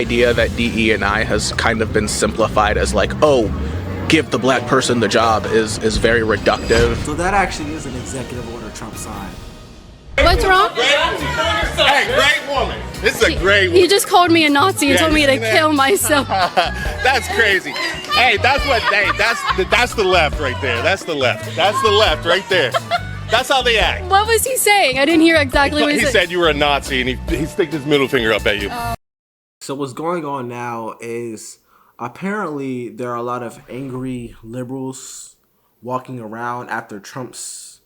idea that DE&I has kind of been simplified as like, oh, give the black person the job is very reductive. So that actually is an executive order Trump signed. What's wrong? Hey, great woman. This is a great woman. You just called me a Nazi and told me to kill myself. That's crazy. Hey, that's the left right there. That's the left. That's the left right there. That's how they act. What was he saying? I didn't hear exactly what he said. He said you were a Nazi, and he stick his middle finger up at you. So what's going on now is apparently there are a lot of angry liberals walking around after Trump's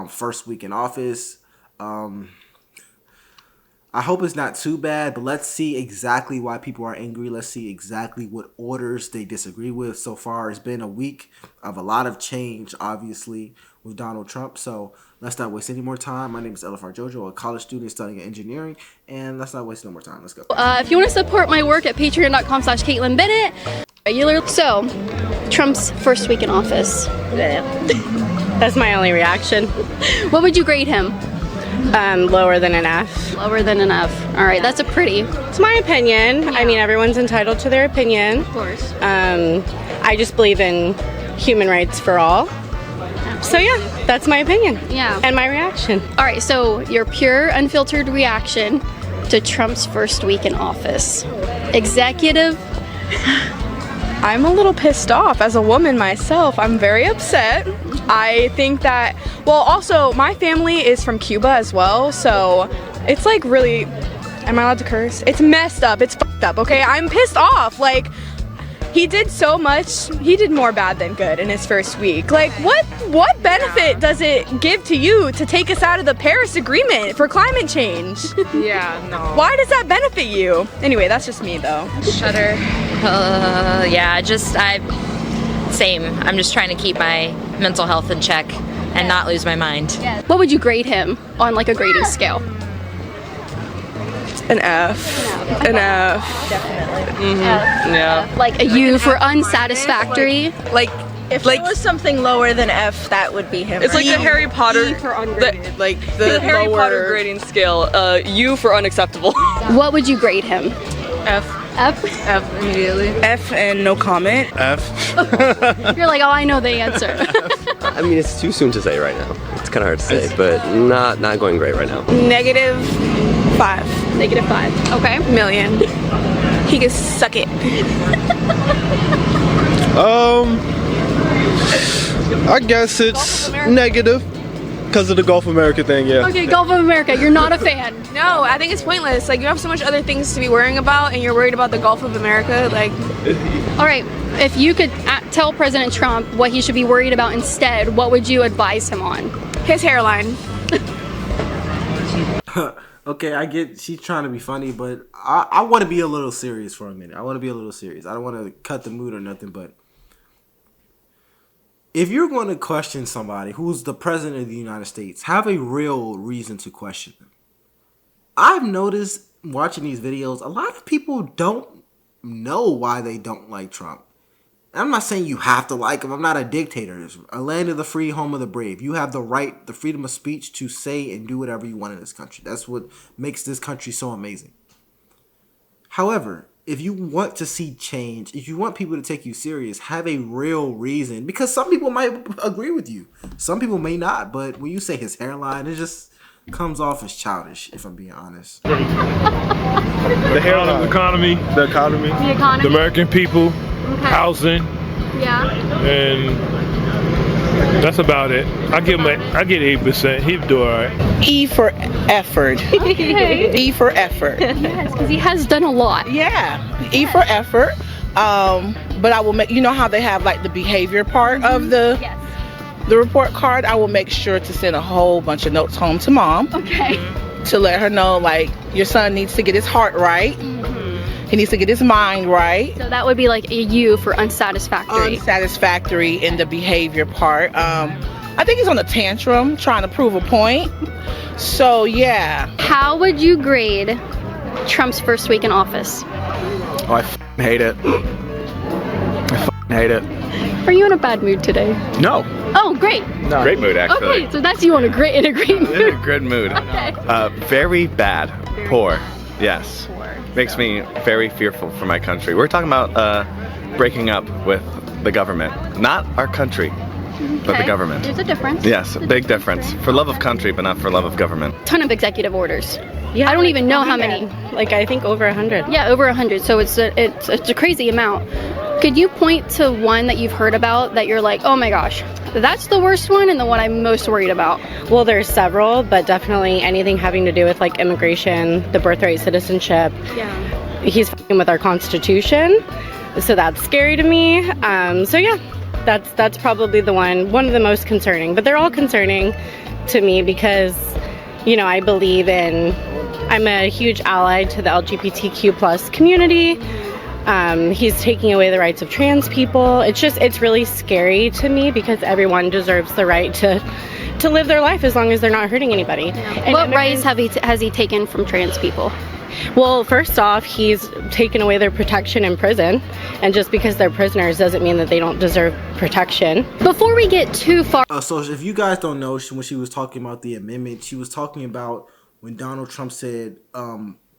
first week in office. I hope it's not too bad, but let's see exactly why people are angry. Let's see exactly what orders they disagree with. So far, it's been a week of a lot of change, obviously, with Donald Trump. So let's not waste any more time. My name is LFR JoJo, a college student studying engineering, and let's not waste no more time. Let's go. If you want to support my work at patreon.com/Caitlin Bennett. So, Trump's first week in office. That's my only reaction. What would you grade him? Lower than an F. Lower than an F. All right, that's a pretty. It's my opinion. Yeah. I mean, everyone's entitled to their opinion. Of course. I just believe in human rights for all. Absolutely. So yeah, that's my opinion. Yeah. And my reaction. All right, so your pure, unfiltered reaction to Trump's first week in office. Executive. I'm a little pissed off as a woman myself. I'm very upset. I think that, well, also my family is from Cuba as well, so it's like really, am I allowed to curse? It's messed up, it's fucked up, okay? I'm pissed off. Like, he did so much, he did more bad than good in his first week. Like, what benefit does it give to you to take us out of the Paris Agreement for climate change? Yeah, no. Why does that benefit you? Anyway, that's just me though. Shudder. Yeah, same. I'm just trying to keep my mental health in check and not lose my mind. Yeah. What would you grade him on like a grading scale? An F. An F. Definitely. Yeah. Like a U for unsatisfactory. Like if there was something lower than F, that would be him. It's like the Harry Potter, the Harry Potter grading scale. U for unacceptable. What would you grade him? F. F? F immediately. F and no comment. F. You're like, oh, I know the answer. I mean, it's too soon to say right now. It's kind of hard to say, but not going great right now. -5. -5. Okay. Million. He can suck it. I guess it's negative because of the Gulf America thing, yeah. Okay, Gulf of America, you're not a fan. No, I think it's pointless. Like, you have so much other things to be worrying about, and you're worried about the Gulf of America. Like, all right, if you could tell President Trump what he should be worried about instead, what would you advise him on? His hairline. Okay, I get she's trying to be funny, but I want to be a little serious for a minute. I want to be a little serious. I don't want to cut the mood or nothing, but if you're going to question somebody who's the president of the United States, have a real reason to question them. I've noticed watching these videos, a lot of people don't know why they don't like Trump. I'm not saying you have to like him. I'm not a dictator. It's a land of the free, home of the brave. You have the right, the freedom of speech to say and do whatever you want in this country. That's what makes this country so amazing. However, if you want to see change, if you want people to take you serious, have a real reason. Because some people might agree with you. Some people may not. But when you say his hairline, it just comes off as childish, if I'm being honest. The hairline, the economy, the American people, housing, and that's about it. I get 8%. He'd do all right. E for effort. Okay. E for effort. Yes, because he has done a lot. Yeah, E for effort. But I will make, you know how they have like the behavior part of the report card. I will make sure to send a whole bunch of notes home to mom. Okay. To let her know, like, your son needs to get his heart right. He needs to get his mind right. So that would be like a U for unsatisfactory. Unsatisfactory in the behavior part. I think he's on a tantrum trying to prove a point. So yeah. How would you grade Trump's first week in office? Oh, I hate it. I hate it. Are you in a bad mood today? No. Oh, great. No. Great mood, actually. Okay, so that's you in a great mood. In a good mood. Okay. Very bad. Poor. Yes. makes me very fearful for my country. We're talking about breaking up with the government, not our country, but the government. There's a difference. Yes, a big difference. For love of country, but not for love of government. Ton of executive orders. Yeah, I don't even know how many. Like, I think over 100. Yeah, over 100. So it's a crazy amount. Could you point to one that you've heard about that you're like, oh my gosh, that's the worst one and the one I'm most worried about? Well, there's several, but definitely anything having to do with like immigration, the birthright citizenship. Yeah. He's fucking with our Constitution, so that's scary to me. So yeah, that's probably the one of the most concerning. But they're all concerning to me because, you know, I believe I'm a huge ally to the LGBTQ plus community. He's taking away the rights of trans people. It's really scary to me because everyone deserves the right to live their life as long as they're not hurting anybody. Yeah. What rights has he taken from trans people? Well, first off, he's taken away their protection in prison, and just because they're prisoners doesn't mean that they don't deserve protection. Before we get too far... So if you guys don't know, when she was talking about the amendment, she was talking about when Donald Trump said,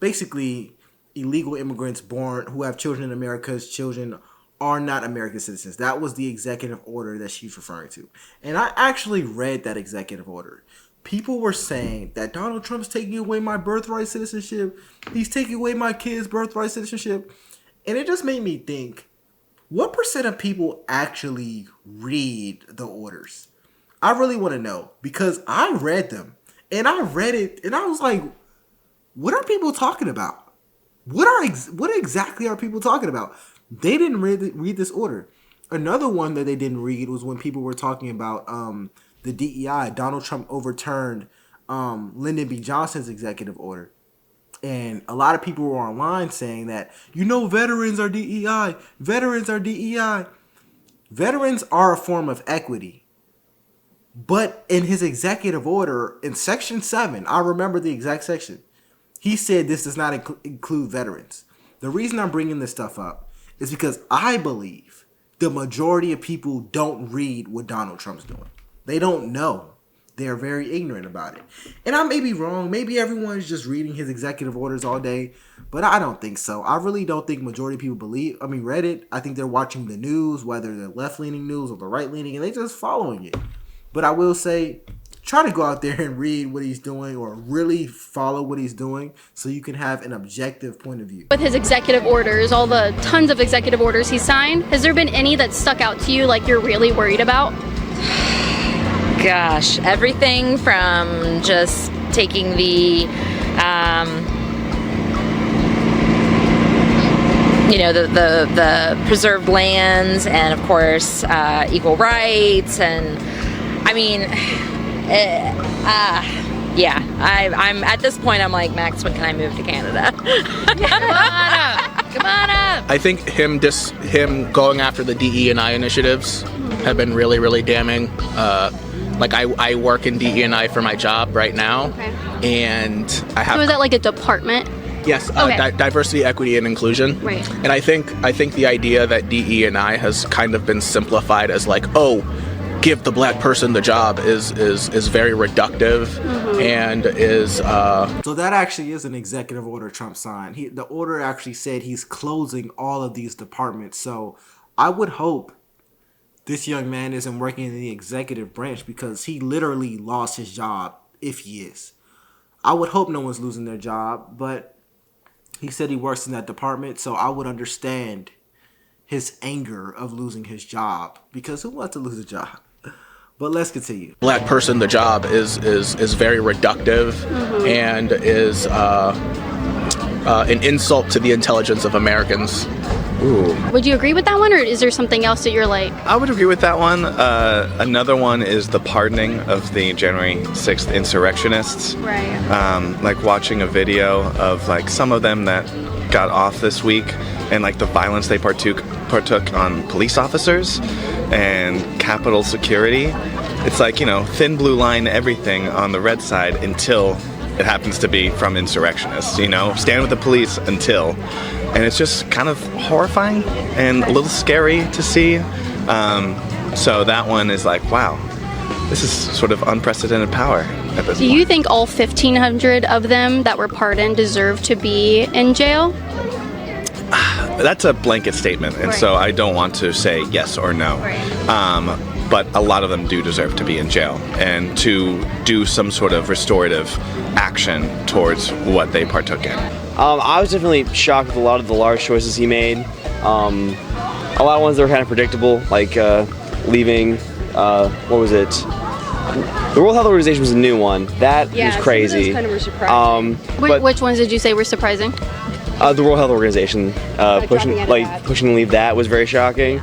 basically, illegal immigrants born who have children in America's children are not American citizens. That was the executive order that she's referring to. And I actually read that executive order. People were saying that Donald Trump's taking away my birthright citizenship. He's taking away my kids' birthright citizenship. And it just made me think, what % of people actually read the orders? I really want to know, because I read them. And I read it and I was like, what are people talking about? What exactly are people talking about? They didn't read this order. Another one that they didn't read was when people were talking about the DEI. Donald Trump overturned Lyndon B. Johnson's executive order. And a lot of people were online saying that, veterans are DEI. Veterans are DEI. Veterans are a form of equity. But in his executive order, in Section 7, I remember the exact section, he said this does not include veterans. The reason I'm bringing this stuff up is because I believe the majority of people don't read what Donald Trump's doing. They don't know. They're very ignorant about it. And I may be wrong. Maybe everyone's just reading his executive orders all day. But I don't think so. I really don't think majority of people read it. I think they're watching the news, whether the left-leaning news or the right-leaning, and they're just following it. But I will say, try to go out there and read what he's doing or really follow what he's doing so you can have an objective point of view. With his executive orders, all the tons of executive orders he signed, has there been any that stuck out to you like you're really worried about? Gosh, everything from just taking the, the preserved lands and of course equal rights, and I mean, I'm at this point I'm like, Max, when can I move to Canada? Come on up. I think him going after the DE&I initiatives have been really, really damning. Like I work in DE&I for my job right now, and I have. So is that like a department? Yes, okay. Diversity, equity, and inclusion. Right. And I think the idea that DE&I has kind of been simplified as like, oh, give the black person the job is very reductive, and is. So that actually is an executive order Trump signed. The order actually said he's closing all of these departments. So I would hope this young man isn't working in the executive branch, because he literally lost his job if he is. I would hope no one's losing their job, but he said he works in that department, so I would understand his anger of losing his job, because who wants to lose a job? But let's continue. Black person, the job is very reductive, and is an insult to the intelligence of Americans. Ooh. Would you agree with that one, or is there something else that you're like? I would agree with that one. Another one is the pardoning of the January 6th insurrectionists. Right. Like watching a video of like some of them that got off this week, and like the violence they partook on police officers and Capitol security. It's like, thin blue line everything on the red side until it happens to be from insurrectionists, stand with the police until. And it's just kind of horrifying and a little scary to see. So that one is like, wow, this is sort of unprecedented power. at this Do point. you think all 1,500 of them that were pardoned deserve to be in jail? That's a blanket statement, and so I don't want to say yes or no. But a lot of them do deserve to be in jail and to do some sort of restorative action towards what they partook in. I was definitely shocked with a lot of the large choices he made. A lot of ones that were kind of predictable, like leaving, what was it? The World Health Organization was a new one. That was crazy. Kind of were surprising. Which ones did you say were surprising? The World Health Organization pushing to leave that was very shocking.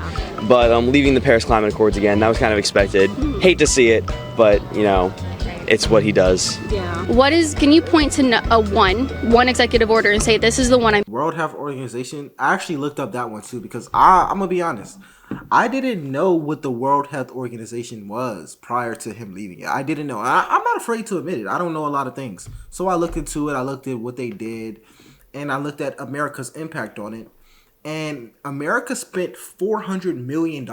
But leaving the Paris Climate Accords again, that was kind of expected. Hate to see it, but you know, it's what he does. Yeah. Can you point to one executive order and say this is the one World Health Organization, I actually looked up that one too because I'm gonna be honest. I didn't know what the World Health Organization was prior to him leaving it. I didn't know. I'm not afraid to admit it. I don't know a lot of things. So I looked into it. I looked at what they did. And I looked at America's impact on it. And America spent $400 million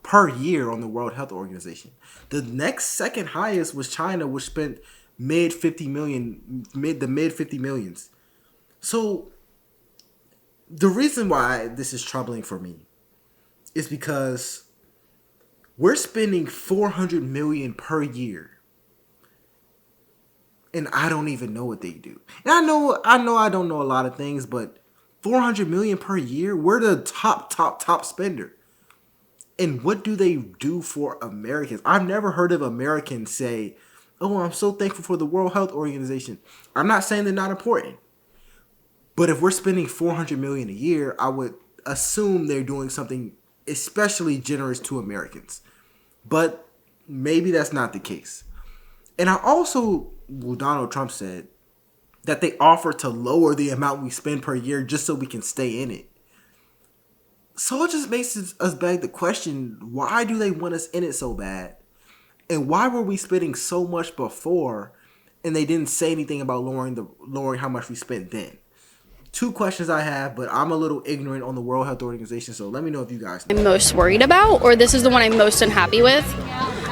per year on the World Health Organization. The next second highest was China, which spent mid 50 millions. So the reason why this is troubling for me is because we're spending $400 million per year. And I don't even know what they do. And I know I don't know a lot of things, but $400 million per year, we're the top spender. And what do they do for Americans? I've never heard of Americans say, "Oh, I'm so thankful for the World Health Organization." I'm not saying they're not important. But if we're spending $400 million a year, I would assume they're doing something especially generous to Americans. But maybe that's not the case. And I also, Donald Trump said that they offer to lower the amount we spend per year just so we can stay in it. So it just makes us beg the question, why do they want us in it so bad? And why were we spending so much before and they didn't say anything about lowering how much we spent then? Two questions I have, but I'm a little ignorant on the World Health Organization, so let me know if you guys know. I'm most worried about, or this is the one I'm most unhappy with?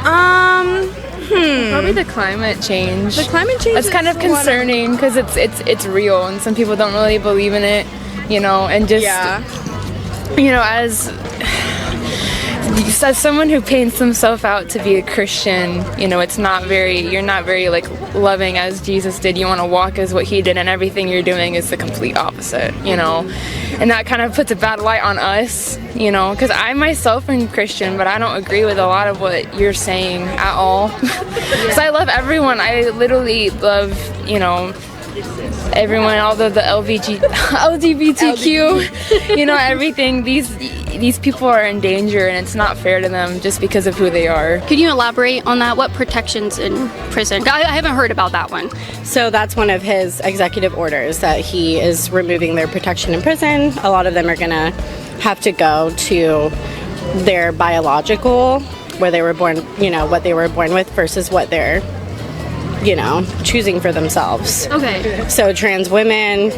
Probably the climate change. The climate change It's kind of concerning because it's real and some people don't really believe in it, you know, and just, you know, as someone who paints himself out to be a Christian, you know, you're not very like loving as Jesus did. You want to walk as what he did, and everything you're doing is the complete opposite, you know, and that kind of puts a bad light on us, you know, because I myself am Christian, but I don't agree with a lot of what you're saying at all. Because I love everyone. I literally love, you know, everyone, although the LGBTQ, you know, everything, these people are in danger and it's not fair to them just because of who they are. Could you elaborate on that? What protections in prison? I haven't heard about that one. So that's one of his executive orders, that he is removing their protection in prison. A lot of them are gonna have to go to their biological, where they were born, you know, what they were born with versus what they're, you know, choosing for themselves. Okay. So trans women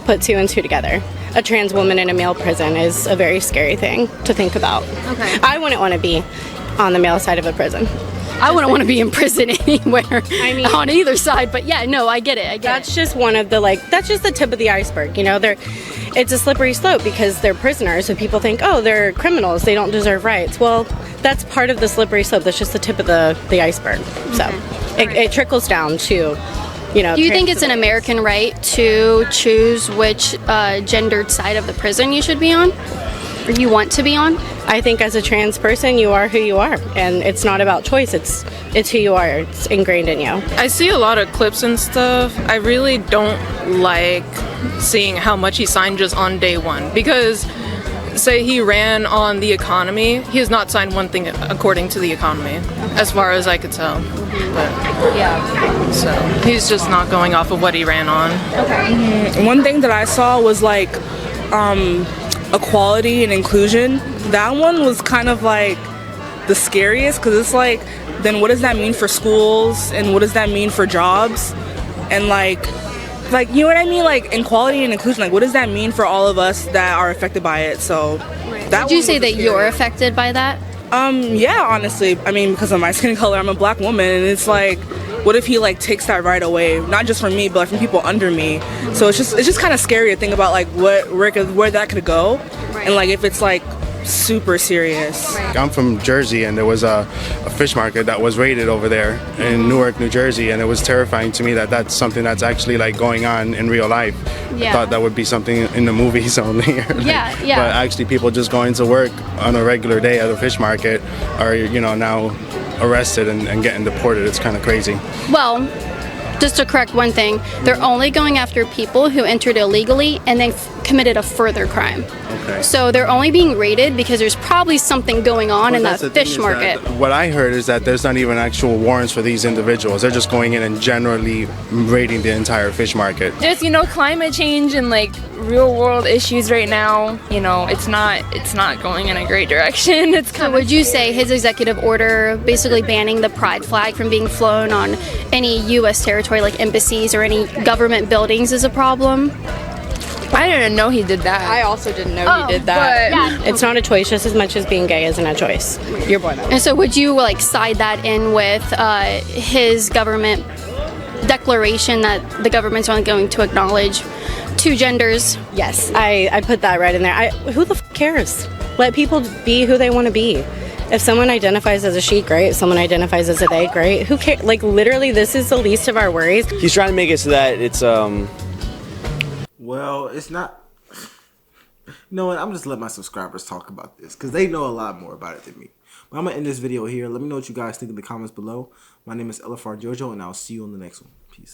put two and two together. A trans woman in a male prison is a very scary thing to think about. Okay. I wouldn't want to be on the male side of a prison. I wouldn't want to be in prison anywhere on either side, but yeah, no, I get it. That's just one of the, that's just the tip of the iceberg, you know. It's a slippery slope because they're prisoners, so people think, oh, they're criminals, they don't deserve rights. Well, that's part of the slippery slope. That's just the tip of the iceberg. So it trickles down to, you know. Do you think it's an American right to choose which gendered side of the prison you should be on, or you want to be on? I think as a trans person, you are who you are, and it's not about choice. It's who you are. It's ingrained in you. I see a lot of clips and stuff. I really don't like seeing how much he signed just on day one, because say he ran on the economy, he has not signed one thing according to the economy, as far as I could tell. But, so he's just not going off of what he ran on. Okay. One thing that I saw was like equality and inclusion. That one was kind of like the scariest, because it's like, then what does that mean for schools, and what does that mean for jobs, and like you know what I mean, like equality and inclusion, like what does that mean for all of us that are affected by it? So Would you say that you're affected by that? Yeah, honestly. I mean, because of my skin color, I'm a black woman, and it's like, what if he like takes that right away? Not just from me, but like from people under me. So it's just kind of scary to think about like where that could go, and like if it's like super serious. I'm from Jersey, and there was a fish market that was raided over there in Newark, New Jersey, and it was terrifying to me that that's something that's actually like going on in real life. Yeah. I thought that would be something in the movies only. Yeah. But actually people just going to work on a regular day at a fish market are, you know, now arrested and getting deported. It's kind of crazy. Well, just to correct one thing, they're only going after people who entered illegally and then committed a further crime. Okay. So they're only being raided because there's probably something going on in that fish market. What I heard is that there's not even actual warrants for these individuals. They're just going in and generally raiding the entire fish market. Just, you know, climate change and like real world issues right now, you know, it's not going in a great direction. It's kind So would you say his executive order basically banning the pride flag from being flown on any US territory like embassies or any government buildings is a problem? I didn't know he did that. I also didn't know he did that. Yeah. It's not a choice just as much as being gay isn't a choice. You're born that way. And so would you like side that in with his government declaration that the government's only going to acknowledge two genders? Yes, I put that right in there. Who the cares? Let people be who they want to be. If someone identifies as a she, great. If someone identifies as a they, great. Who cares? Like literally, this is the least of our worries. He's trying to make it so that it's Well, it's not. You know what? I'm just let my subscribers talk about this because they know a lot more about it than me. But I'm gonna end this video here. Let me know what you guys think in the comments below. My name is Elefar JoJo, and I'll see you on the next one. Peace.